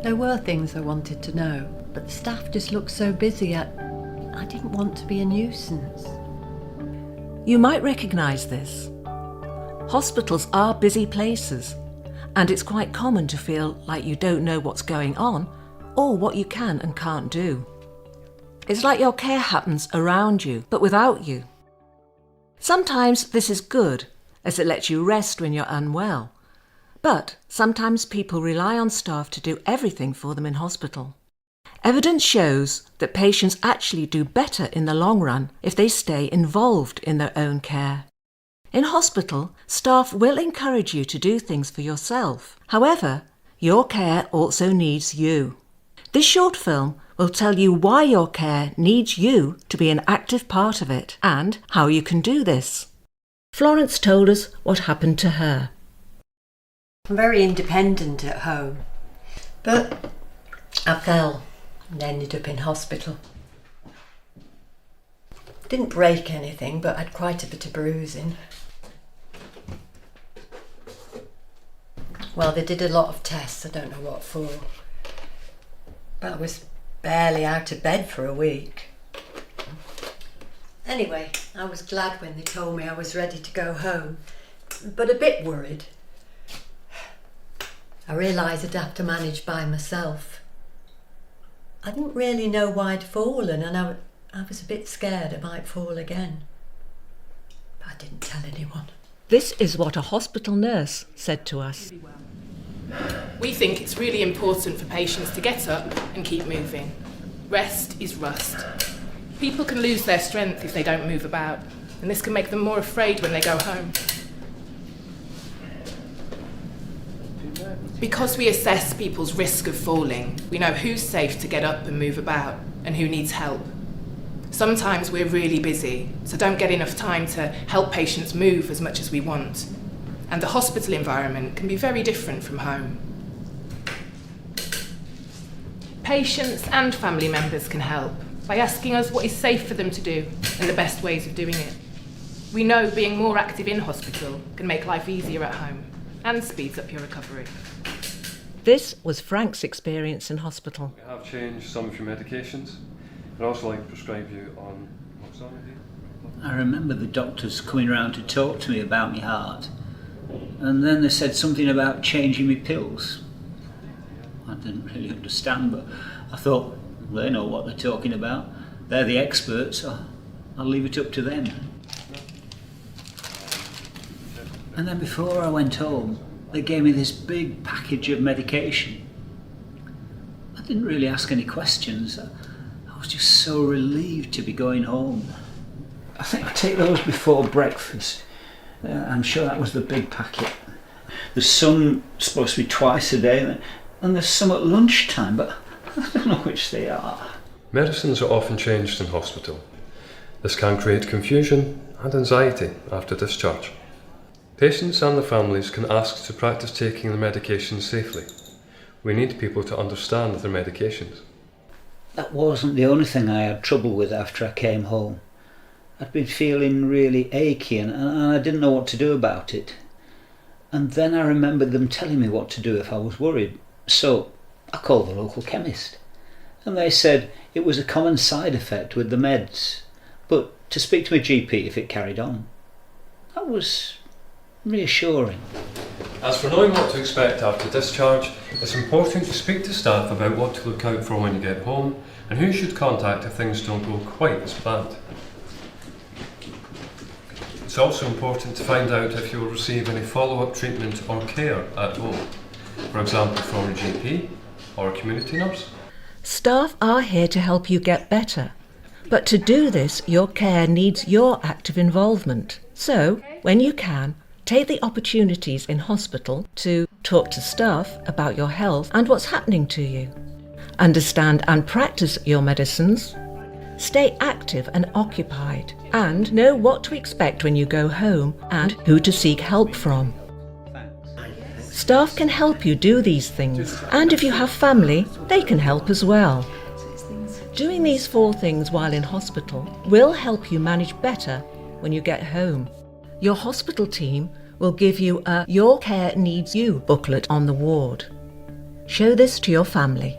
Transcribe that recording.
There were things I wanted to know, but the staff just looked so busy. I didn't want to be a nuisance. You might recognise this. Hospitals are busy places, and it's quite common to feel like you don't know what's going on or what you can and can't do. It's like your care happens around you, but without you. Sometimes this is good, as it lets you rest when you're unwell. But sometimes people rely on staff to do everything for them in hospital. Evidence shows that patients actually do better in the long run if they stay involved in their own care. In hospital, staff will encourage you to do things for yourself. However, your care also needs you. This short film will tell you why your care needs you to be an active part of it and how you can do this. Florence told us what happened to her. I'm very independent at home, but I fell and ended up in hospital. Didn't break anything, but had quite a bit of bruising. Well, they did a lot of tests, I don't know what for. But I was barely out of bed for a week. Anyway, I was glad when they told me I was ready to go home, but a bit worried. I realised I'd have to manage by myself. I didn't really know why I'd fallen, and I was a bit scared I might fall again. But I didn't tell anyone. This is what a hospital nurse said to us. We think it's really important for patients to get up and keep moving. Rest is rust. People can lose their strength if they don't move about, and this can make them more afraid when they go home. Because we assess people's risk of falling, we know who's safe to get up and move about and who needs help. Sometimes we're really busy, so don't get enough time to help patients move as much as we want. And the hospital environment can be very different from home. Patients and family members can help by asking us what is safe for them to do and the best ways of doing it. We know being more active in hospital can make life easier at home and speeds up your recovery. This was Frank's experience in hospital. We have changed some of your medications. I'd also like to prescribe you on oxygenation. I remember the doctors coming around to talk to me about my heart, and then they said something about changing my pills. I didn't really understand, but I thought, they know what they're talking about. They're the experts, so I'll leave it up to them. And then before I went home, they gave me this big package of medication. I didn't really ask any questions. I was just so relieved to be going home. I think I take those before breakfast. I'm sure that was the big packet. There's some supposed to be twice a day, and there's some at lunchtime, but I don't know which they are. Medicines are often changed in hospital. This can create confusion and anxiety after discharge. Patients and their families can ask to practice taking the medications safely. We need people to understand their medications. That wasn't the only thing I had trouble with after I came home. I'd been feeling really achy and I didn't know what to do about it. And then I remembered them telling me what to do if I was worried. So I called the local chemist. And they said it was a common side effect with the meds, but to speak to my GP if it carried on. That was reassuring. As for knowing what to expect after discharge, it's important to speak to staff about what to look out for when you get home and who you should contact if things don't go quite as planned. It's also important to find out if you will receive any follow-up treatment or care at home, for example from a GP or a community nurse. Staff are here to help you get better, but to do this, your care needs your active involvement. So, when you can, take the opportunities in hospital to talk to staff about your health and what's happening to you. Understand and practice your medicines. Stay active and occupied, and know what to expect when you go home and who to seek help from. Staff can help you do these things, and if you have family, they can help as well. Doing these 4 things while in hospital will help you manage better when you get home. Your hospital team will give you a Your Care Needs You booklet on the ward. Show this to your family.